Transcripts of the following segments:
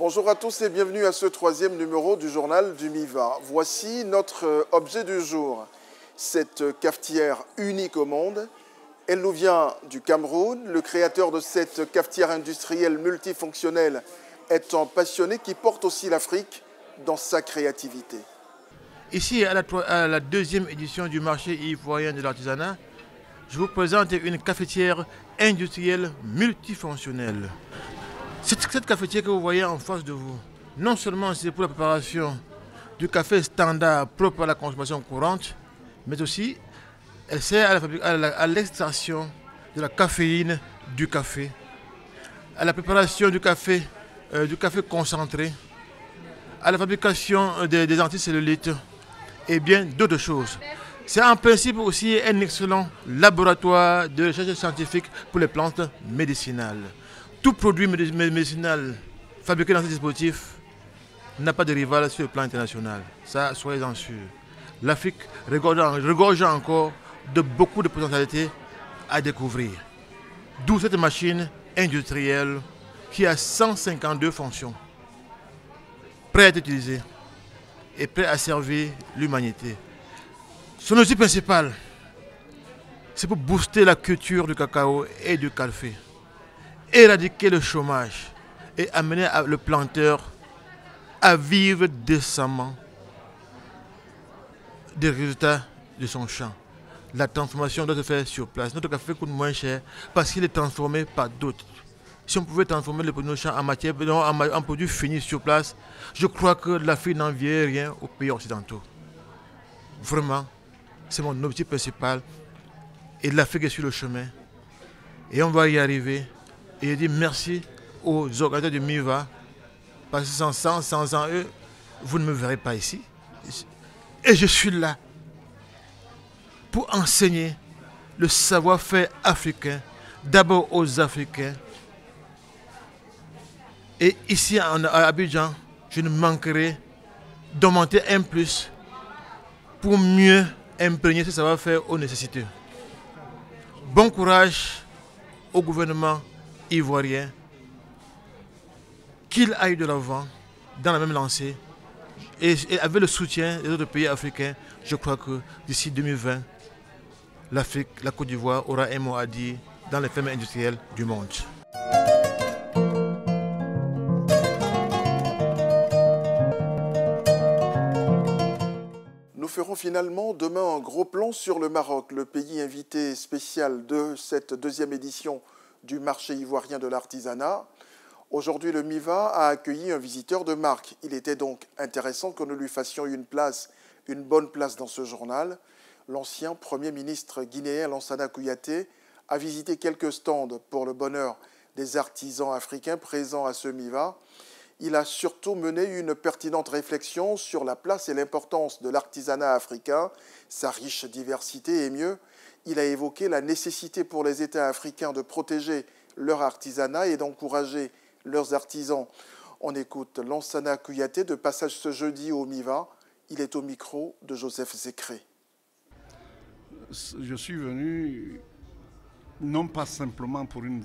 Bonjour à tous et bienvenue à ce troisième numéro du journal du MIVA. Voici notre objet du jour. Cette cafetière unique au monde, elle nous vient du Cameroun. Le créateur de cette cafetière industrielle multifonctionnelle est un passionné qui porte aussi l'Afrique dans sa créativité. Ici, à la deuxième édition du marché ivoirien de l'artisanat, je vous présente une cafetière industrielle multifonctionnelle. Cette cafetière que vous voyez en face de vous, non seulement c'est pour la préparation du café standard propre à la consommation courante, mais aussi elle sert à l'extraction de la caféine du café, à la préparation du café concentré, à la fabrication des anticellulites et bien d'autres choses. C'est en principe aussi un excellent laboratoire de recherche scientifique pour les plantes médicinales. Tout produit médicinal fabriqué dans ce dispositif n'a pas de rival sur le plan international. Ça, soyez-en sûrs. L'Afrique regorge encore de beaucoup de potentialités à découvrir. D'où cette machine industrielle qui a 152 fonctions, prêt à être utilisée et prêt à servir l'humanité. Son objectif principal, c'est pour booster la culture du cacao et du café, éradiquer le chômage et amener le planteur à vivre décemment des résultats de son champ. La transformation doit se faire sur place. Notre café coûte moins cher parce qu'il est transformé par d'autres. Si on pouvait transformer les produits de nos champs en produits finis sur place, je crois que l'Afrique n'envierait rien aux pays occidentaux. Vraiment, c'est mon objectif principal. Et l'Afrique est sur le chemin. Et on va y arriver. Et je dis merci aux organisateurs du MIVA, parce que sans eux, vous ne me verrez pas ici. Et je suis là pour enseigner le savoir-faire africain, d'abord aux Africains. Et ici à Abidjan, je ne manquerai d'augmenter un plus pour mieux imprégner ce savoir-faire aux nécessiteux. Bon courage au gouvernement ivoirien, qu'il aille de l'avant dans la même lancée et avec le soutien des autres pays africains, je crois que d'ici 2020, l'Afrique, la Côte d'Ivoire aura un mot à dire dans les fermes industrielles du monde. Nous ferons finalement demain un gros plan sur le Maroc, le pays invité spécial de cette deuxième édition du marché ivoirien de l'artisanat. Aujourd'hui, le MIVA a accueilli un visiteur de marque. Il était donc intéressant que nous lui fassions une bonne place dans ce journal. L'ancien Premier ministre guinéen Lansana Kouyaté a visité quelques stands pour le bonheur des artisans africains présents à ce MIVA. Il a surtout mené une pertinente réflexion sur la place et l'importance de l'artisanat africain, sa riche diversité et mieux. Il a évoqué la nécessité pour les États africains de protéger leur artisanat et d'encourager leurs artisans. On écoute Lansana Kouyaté de passage ce jeudi au MIVA. Il est au micro de Joseph Zécré. Je suis venu non pas simplement pour une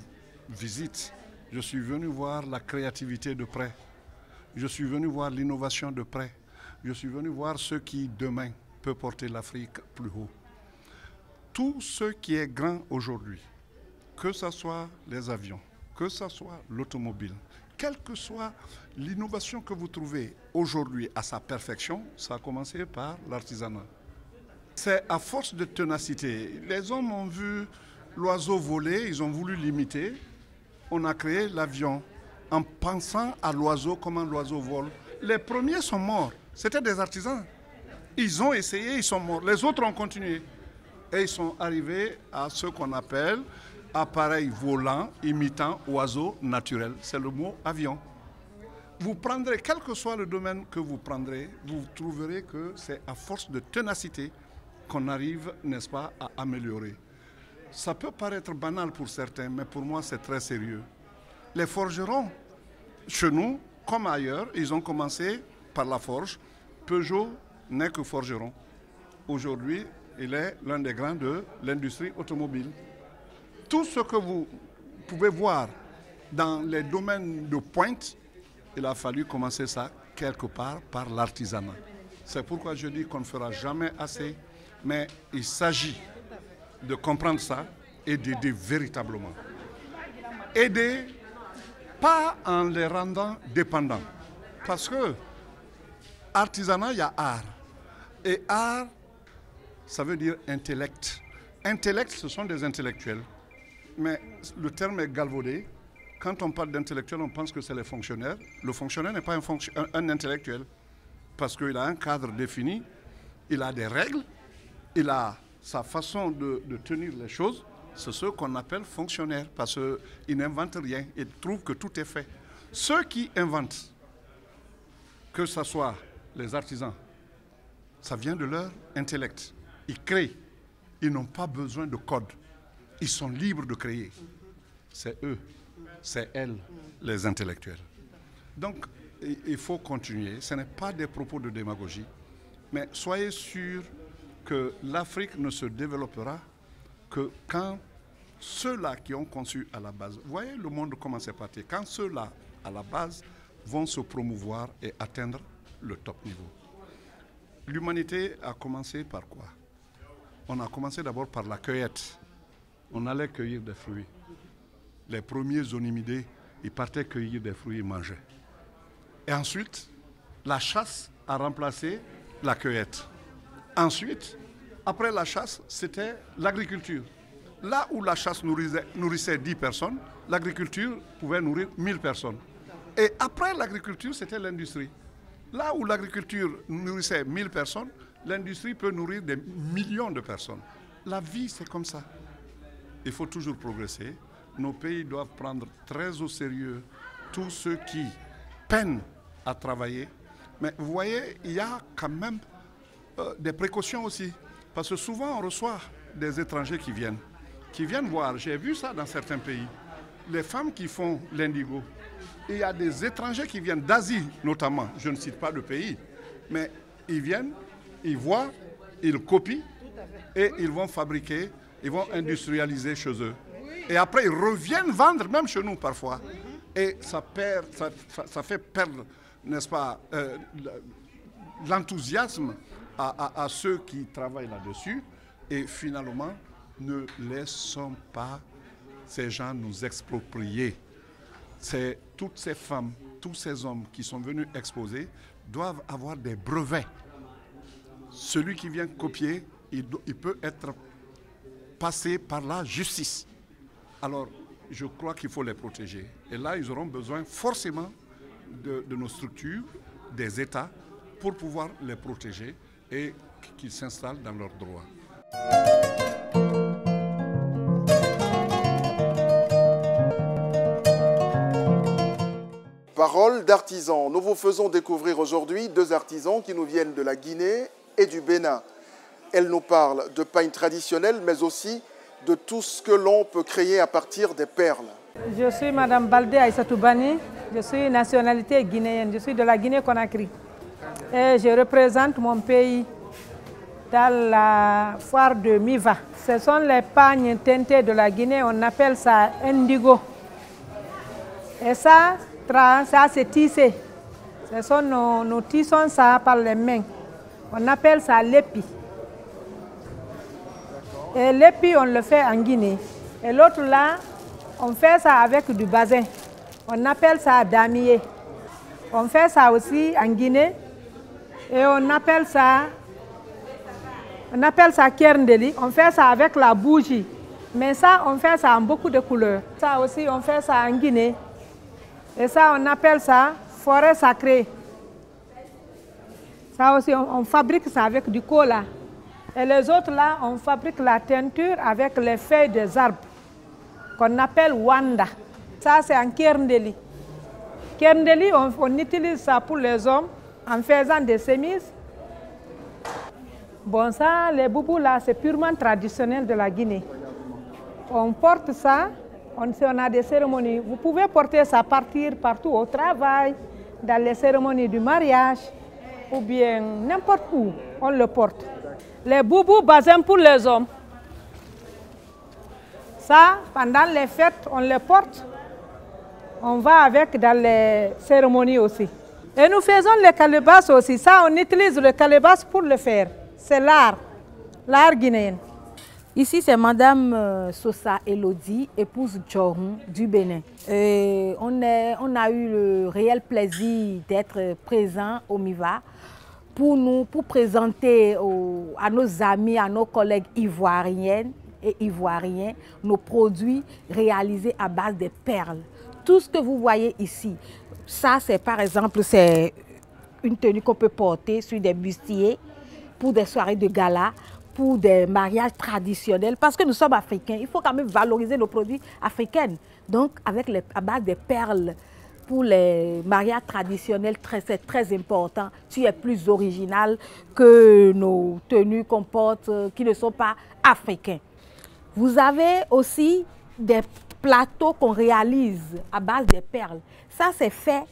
visite, je suis venu voir la créativité de près. Je suis venu voir l'innovation de près. Je suis venu voir ce qui demain peut porter l'Afrique plus haut. Tout ce qui est grand aujourd'hui, que ce soit les avions, que ce soit l'automobile, quelle que soit l'innovation que vous trouvez aujourd'hui à sa perfection, ça a commencé par l'artisanat. C'est à force de ténacité. Les hommes ont vu l'oiseau voler, ils ont voulu l'imiter. On a créé l'avion en pensant à l'oiseau, comment l'oiseau vole. Les premiers sont morts, c'était des artisans. Ils ont essayé, ils sont morts. Les autres ont continué. Et ils sont arrivés à ce qu'on appelle appareil volant imitant oiseau naturel. C'est le mot avion. Vous prendrez, quel que soit le domaine que vous prendrez, vous trouverez que c'est à force de ténacité qu'on arrive, n'est-ce pas, à améliorer. Ça peut paraître banal pour certains, mais pour moi c'est très sérieux. Les forgerons, chez nous, comme ailleurs, ils ont commencé par la forge. Peugeot n'est que forgeron. Aujourd'hui, il est l'un des grands de l'industrie automobile. Tout ce que vous pouvez voir dans les domaines de pointe, il a fallu commencer ça quelque part par l'artisanat. C'est pourquoi je dis qu'on ne fera jamais assez, mais il s'agit de comprendre ça et d'aider véritablement. Aider, pas en les rendant dépendants. Parce que artisanat, il y a art. Et art, ça veut dire intellect. Intellect, ce sont des intellectuels. Mais le terme est galvaudé. Quand on parle d'intellectuel, on pense que c'est les fonctionnaires. Le fonctionnaire n'est pas un intellectuel. Parce qu'il a un cadre défini, il a des règles, il a sa façon de tenir les choses. C'est ce qu'on appelle fonctionnaire, parce qu'il n'invente rien, il trouve que tout est fait. Ceux qui inventent, que ce soit les artisans, ça vient de leur intellect. Ils créent, ils n'ont pas besoin de code, ils sont libres de créer. C'est eux, c'est elles, les intellectuels. Donc, il faut continuer. Ce n'est pas des propos de démagogie, mais soyez sûrs que l'Afrique ne se développera que quand ceux-là qui ont conçu à la base, vous voyez le monde comment c'est parti, quand ceux-là à la base vont se promouvoir et atteindre le top niveau. L'humanité a commencé par quoi? On a commencé d'abord par la cueillette. On allait cueillir des fruits. Les premiers hominidés, ils partaient cueillir des fruits et mangeaient. Et ensuite, la chasse a remplacé la cueillette. Ensuite, après la chasse, c'était l'agriculture. Là où la chasse nourrissait 10 personnes, l'agriculture pouvait nourrir 1000 personnes. Et après l'agriculture, c'était l'industrie. Là où l'agriculture nourrissait 1000 personnes, l'industrie peut nourrir des millions de personnes. La vie, c'est comme ça. Il faut toujours progresser. Nos pays doivent prendre très au sérieux tous ceux qui peinent à travailler. Mais vous voyez, il y a quand même des précautions aussi. Parce que souvent, on reçoit des étrangers qui viennent voir. J'ai vu ça dans certains pays. Les femmes qui font l'indigo. Il y a des étrangers qui viennent d'Asie, notamment. Je ne cite pas de pays. Mais ils viennent, ils voient, ils copient et ils vont fabriquer, ils vont industrialiser chez eux. Et après, ils reviennent vendre, même chez nous parfois. Et ça fait perdre, n'est-ce pas, l'enthousiasme à ceux qui travaillent là-dessus. Et finalement, ne laissons pas ces gens nous exproprier. C'est toutes ces femmes, tous ces hommes qui sont venus exposer doivent avoir des brevets. Celui qui vient copier, il peut être passé par la justice. Alors, je crois qu'il faut les protéger. Et là, ils auront besoin forcément de nos structures, des États, pour pouvoir les protéger et qu'ils s'installent dans leurs droits. Parole d'artisans. Nous vous faisons découvrir aujourd'hui deux artisans qui nous viennent de la Guinée et du Bénin. Elles nous parlent de pain traditionnel, mais aussi de tout ce que l'on peut créer à partir des perles. Je suis Madame Baldé Aïssatou Bani, je suis nationalité guinéenne, je suis de la Guinée-Conakry. Et je représente mon pays dans la foire de Miva. Ce sont les pagnes teintées de la Guinée, on appelle ça indigo. Et ça c'est tissé. Nous tissons ça par les mains. On appelle ça l'épi. Et l'épi, on le fait en Guinée. Et l'autre là, on fait ça avec du basin. On appelle ça damier. On fait ça aussi en Guinée. Et on appelle ça kerndeli. On fait ça avec la bougie. Mais ça, on fait ça en beaucoup de couleurs. Ça aussi, on fait ça en Guinée. Et ça, on appelle ça forêt sacrée. Ça aussi, on fabrique ça avec du cola. Et les autres là, on fabrique la teinture avec les feuilles des arbres, qu'on appelle wanda. Ça, c'est en kerndeli. Kerndeli, on utilise ça pour les hommes en faisant des chemises. Bon, ça, les boubous là, c'est purement traditionnel de la Guinée. On porte ça, on a des cérémonies. Vous pouvez porter ça partout au travail, dans les cérémonies du mariage, ou bien n'importe où, on le porte. Les boubous basins pour les hommes. Ça, pendant les fêtes, on les porte. On va avec dans les cérémonies aussi. Et nous faisons le calebasse aussi. Ça, on utilise le calebasse pour le faire. C'est l'art guinéen. Ici, c'est Madame Sosa Elodie, épouse Djoron du Bénin. On a eu le réel plaisir d'être présent au MIVA pour présenter à nos amis, à nos collègues ivoiriennes et ivoiriens, nos produits réalisés à base de perles. Tout ce que vous voyez ici, ça c'est par exemple une tenue qu'on peut porter sur des bustiers pour des soirées de gala, pour des mariages traditionnels, parce que nous sommes africains, il faut quand même valoriser nos produits africains. Donc à base de perles, pour les mariages traditionnels, c'est très important. Tu es plus original que nos tenues qu'on porte qui ne sont pas africains. Vous avez aussi des plateaux qu'on réalise à base de perles. Ça, c'est fait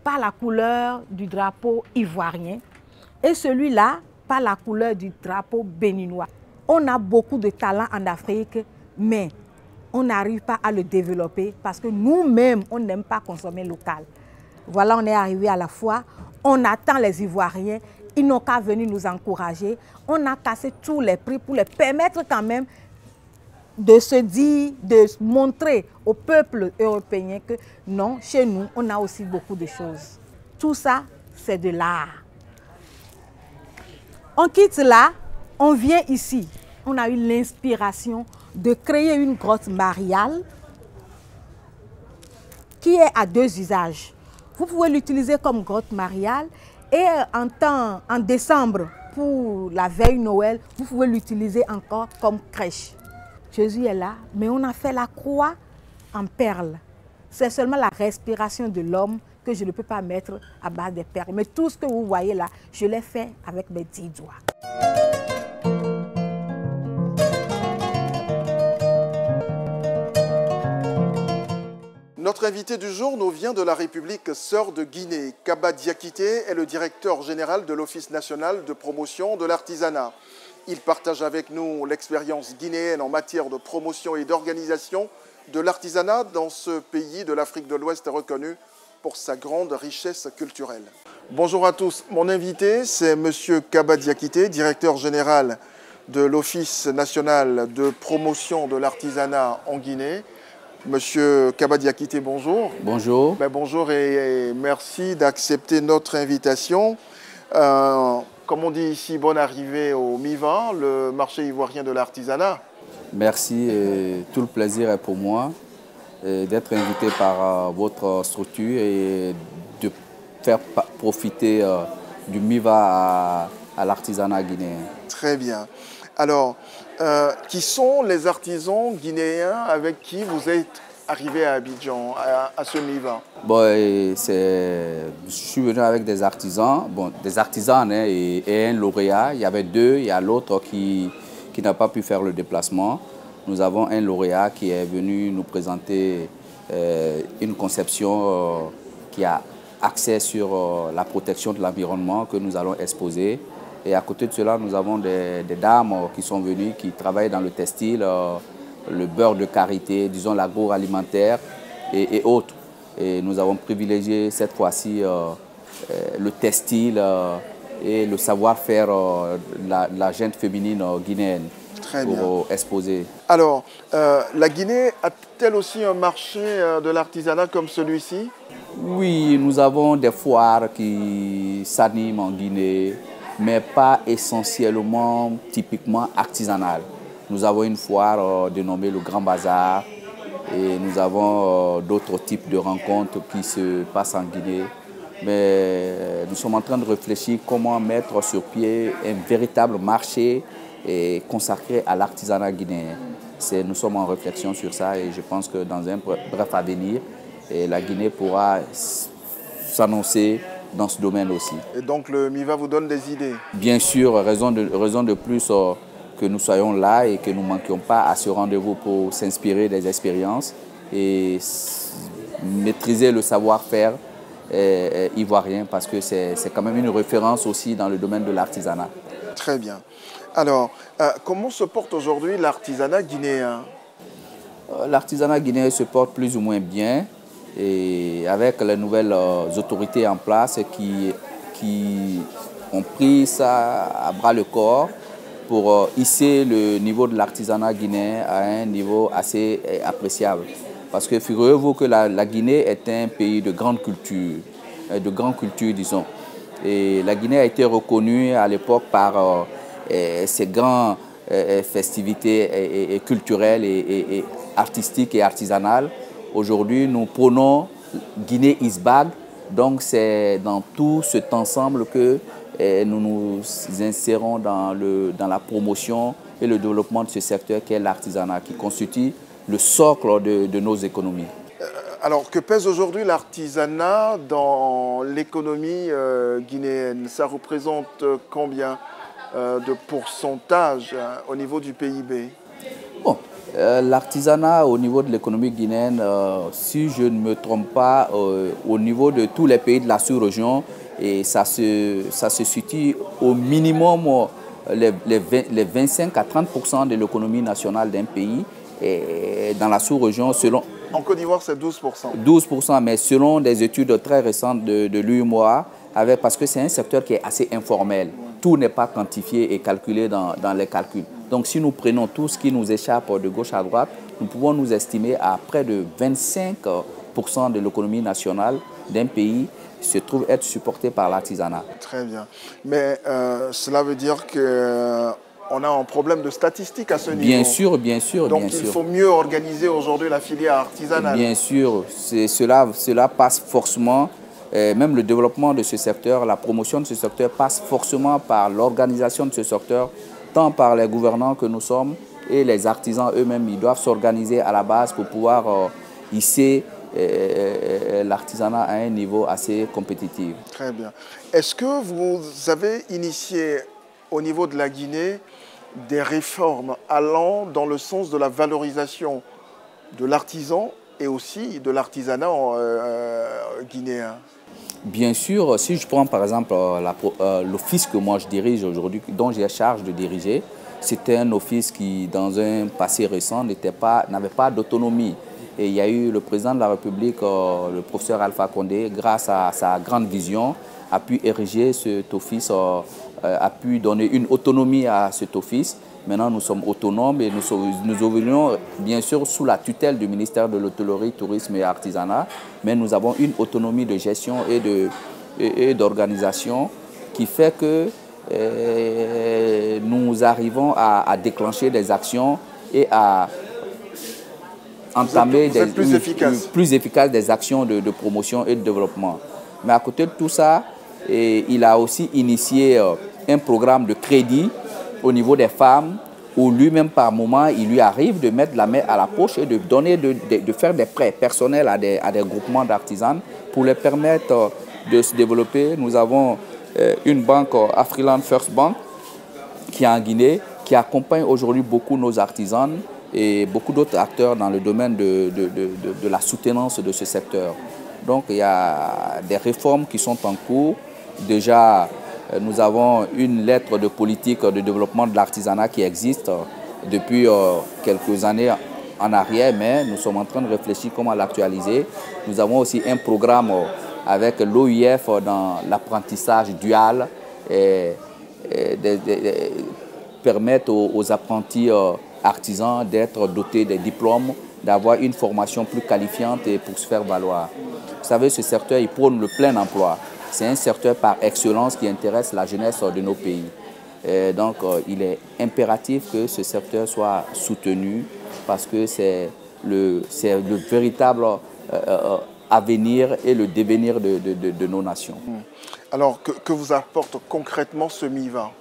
par la couleur du drapeau ivoirien et celui-là par la couleur du drapeau béninois. On a beaucoup de talent en Afrique, mais on n'arrive pas à le développer parce que nous-mêmes, on n'aime pas consommer local. Voilà, on est arrivé à la fois, on attend les Ivoiriens, ils n'ont qu'à venir nous encourager. On a cassé tous les prix pour les permettre quand même de se dire, de montrer au peuple européen que non, chez nous, on a aussi beaucoup de choses. Tout ça, c'est de l'art. On quitte là, on vient ici. On a eu l'inspiration de créer une grotte mariale qui est à deux usages. Vous pouvez l'utiliser comme grotte mariale et en décembre, pour la veille Noël, vous pouvez l'utiliser encore comme crèche. Jésus est là, mais on a fait la croix en perles. C'est seulement la respiration de l'homme que je ne peux pas mettre à base de perles. Mais tout ce que vous voyez là, je l'ai fait avec mes 10 doigts. Notre invité du jour nous vient de la République sœur de Guinée. Kaba Diakité est le directeur général de l'Office national de promotion de l'artisanat. Il partage avec nous l'expérience guinéenne en matière de promotion et d'organisation de l'artisanat dans ce pays de l'Afrique de l'Ouest reconnu pour sa grande richesse culturelle. Bonjour à tous. Mon invité, c'est M. Kaba Diakité, directeur général de l'Office national de promotion de l'artisanat en Guinée. Monsieur Kaba Diakité, bonjour. Bonjour. Bonjour et merci d'accepter notre invitation. Comme on dit ici, bonne arrivée au MIVA, le marché ivoirien de l'artisanat. Merci, tout le plaisir est pour moi d'être invité par votre structure et de faire profiter du MIVA à l'artisanat guinéen. Très bien. Alors, qui sont les artisans guinéens avec qui vous êtes arrivé à Abidjan, à ce MIVA? Bon, je suis venu avec des artisans, des artisans et un lauréat. Il y avait deux, il y a l'autre qui n'a pas pu faire le déplacement. Nous avons un lauréat qui est venu nous présenter une conception qui a axé sur la protection de l'environnement que nous allons exposer. Et à côté de cela, nous avons des dames qui sont venues, qui travaillent dans le textile, le beurre de karité, disons l'agroalimentaire et autres. Et nous avons privilégié cette fois-ci le textile et le savoir-faire de la gente féminine guinéenne. Très bien. Pour exposer. Alors, la Guinée a-t-elle aussi un marché de l'artisanat comme celui-ci? Oui, nous avons des foires qui s'animent en Guinée, mais pas essentiellement, typiquement artisanales. Nous avons une foire dénommée le Grand Bazar et nous avons d'autres types de rencontres qui se passent en Guinée. Mais nous sommes en train de réfléchir comment mettre sur pied un véritable marché consacré à l'artisanat guinéen. Nous sommes en réflexion sur ça et je pense que dans un bref avenir, la Guinée pourra s'annoncer dans ce domaine aussi. Et donc le MIVA vous donne des idées? Bien sûr, raison de plus que nous soyons là et que nous ne manquions pas à ce rendez-vous pour s'inspirer des expériences et maîtriser le savoir-faire ivoirien parce que c'est quand même une référence aussi dans le domaine de l'artisanat. Très bien. Alors, comment se porte aujourd'hui l'artisanat guinéen? L'artisanat guinéen se porte plus ou moins bien. Et avec les nouvelles autorités en place qui ont pris ça à bras le corps pour hisser le niveau de l'artisanat guinéen à un niveau assez appréciable. Parce que figurez-vous que la Guinée est un pays de grande culture, disons. Et la Guinée a été reconnue à l'époque par ses grandes festivités culturelles et artistiques et artisanales. Aujourd'hui, nous prenons Guinée is back. Donc, c'est dans tout cet ensemble que nous nous insérons dans la promotion et le développement de ce secteur qu'est l'artisanat, qui constitue le socle de nos économies. Alors, que pèse aujourd'hui l'artisanat dans l'économie guinéenne? Ça représente combien de pourcentage au niveau du PIB? Bon, l'artisanat au niveau de l'économie guinéenne, si je ne me trompe pas, au niveau de tous les pays de la sous-région, et ça se situe au minimum les 25 à 30% de l'économie nationale d'un pays. Et dans la sous-région, selon... En Côte d'Ivoire, c'est 12%. 12%, mais selon des études très récentes de l'UMOA, parce que c'est un secteur qui est assez informel. Tout n'est pas quantifié et calculé dans les calculs. Donc si nous prenons tout ce qui nous échappe de gauche à droite, nous pouvons nous estimer à près de 25% de l'économie nationale d'un pays se trouve être supporté par l'artisanat. Très bien. Mais cela veut dire qu'on a un problème de statistiques à ce niveau. Bien sûr, bien sûr. Donc il faut mieux organiser aujourd'hui la filière artisanale. Bien sûr, cela passe forcément, même le développement de ce secteur, la promotion de ce secteur passe forcément par l'organisation de ce secteur, tant par les gouvernants que nous sommes et les artisans eux-mêmes. Ils doivent s'organiser à la base pour pouvoir hisser l'artisanat à un niveau assez compétitif. Très bien. Est-ce que vous avez initié au niveau de la Guinée des réformes allant dans le sens de la valorisation de l'artisan et aussi de l'artisanat guinéen? Bien sûr, si je prends par exemple l'office que moi je dirige aujourd'hui, dont j'ai la charge de diriger, c'était un office qui, dans un passé récent, n'avait pas d'autonomie. Et il y a eu le président de la République, le professeur Alpha Condé, grâce à sa grande vision, a pu ériger cet office, a pu donner une autonomie à cet office. Maintenant, nous sommes autonomes et nous évoluons bien sûr sous la tutelle du ministère de l'Hôtellerie, Tourisme et Artisanat, mais nous avons une autonomie de gestion et d'organisation qui fait que nous arrivons à déclencher des actions et à entamer plus efficaces des actions de promotion et de développement. Mais à côté de tout ça, il a aussi initié un programme de crédit au niveau des femmes, où lui-même par moment, il lui arrive de mettre la main à la poche et de faire des prêts personnels à des groupements d'artisans pour les permettre de se développer. Nous avons une banque, Afriland First Bank, qui est en Guinée, qui accompagne aujourd'hui beaucoup nos artisans et beaucoup d'autres acteurs dans le domaine de la soutenance de ce secteur. Donc il y a des réformes qui sont en cours. Déjà, nous avons une lettre de politique de développement de l'artisanat qui existe depuis quelques années en arrière, mais nous sommes en train de réfléchir comment l'actualiser. Nous avons aussi un programme avec l'OIF dans l'apprentissage dual et permettre aux apprentis artisans d'être dotés des diplômes, d'avoir une formation plus qualifiante et pour se faire valoir. Vous savez, ce secteur, il prône le plein emploi. C'est un secteur par excellence qui intéresse la jeunesse de nos pays. Et donc, il est impératif que ce secteur soit soutenu parce que c'est le véritable avenir et le devenir de nos nations. Alors, que vous apporte concrètement ce MIVA?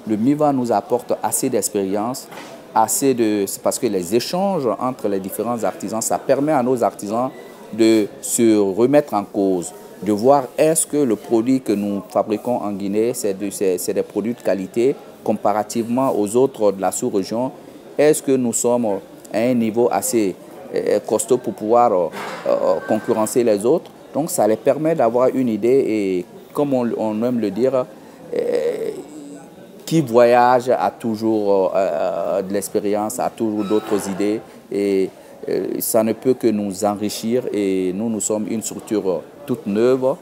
Le MIVA nous apporte assez d'expérience, parce que les échanges entre les différents artisans, ça permet à nos artisans de se remettre en cause, de voir est-ce que le produit que nous fabriquons en Guinée, c'est des produits de qualité comparativement aux autres de la sous-région. Est-ce que nous sommes à un niveau assez costaud pour pouvoir concurrencer les autres? Donc ça les permet d'avoir une idée et, comme on aime le dire, qui voyage a toujours de l'expérience, a toujours d'autres idées et ça ne peut que nous enrichir et nous sommes une structure toute neuve,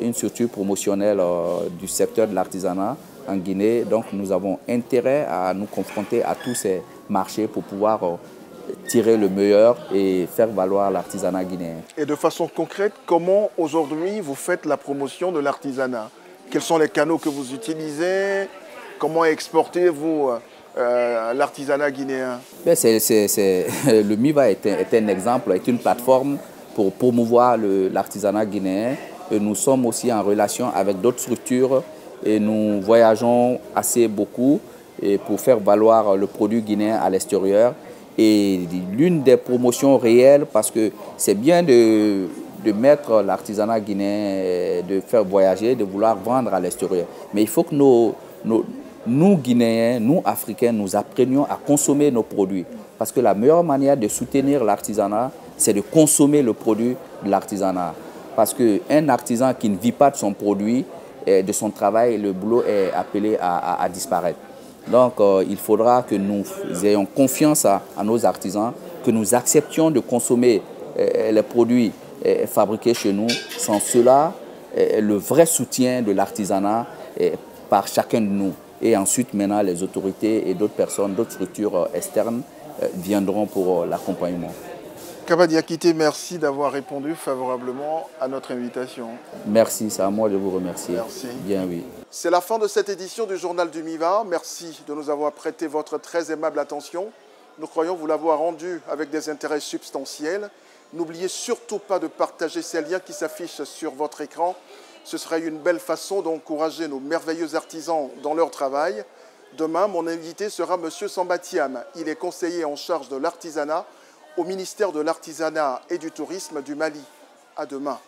une structure promotionnelle du secteur de l'artisanat en Guinée. Donc nous avons intérêt à nous confronter à tous ces marchés pour pouvoir tirer le meilleur et faire valoir l'artisanat guinéen. Et de façon concrète, comment aujourd'hui vous faites la promotion de l'artisanat? Quels sont les canaux que vous utilisez? Comment exportez-vous l'artisanat guinéen? Le MIVA est un exemple, est une plateforme pour promouvoir l'artisanat guinéen. Et nous sommes aussi en relation avec d'autres structures et nous voyageons assez beaucoup et pour faire valoir le produit guinéen à l'extérieur. Et l'une des promotions réelles, parce que c'est bien de mettre l'artisanat guinéen, de faire voyager, de vouloir vendre à l'extérieur. Mais il faut que nous, Guinéens, nous, Africains, nous apprenions à consommer nos produits. Parce que la meilleure manière de soutenir l'artisanat, c'est de consommer le produit de l'artisanat. Parce qu'un artisan qui ne vit pas de son produit, de son travail, le boulot est appelé à disparaître. Donc, il faudra que nous ayons confiance à nos artisans, que nous acceptions de consommer les produits fabriqués chez nous. Sans cela, le vrai soutien de l'artisanat par chacun de nous. Et ensuite, maintenant, les autorités et d'autres personnes, d'autres structures externes viendront pour l'accompagnement. Kaba Diakité, merci d'avoir répondu favorablement à notre invitation. Merci, c'est à moi de vous remercier. Merci. Bien, oui. C'est la fin de cette édition du Journal du MIVA. Merci de nous avoir prêté votre très aimable attention. Nous croyons vous l'avoir rendu avec des intérêts substantiels. N'oubliez surtout pas de partager ces liens qui s'affichent sur votre écran. Ce serait une belle façon d'encourager nos merveilleux artisans dans leur travail. Demain, mon invité sera M. Sambatiam. Il est conseiller en charge de l'artisanat au ministère de l'Artisanat et du Tourisme du Mali. À demain.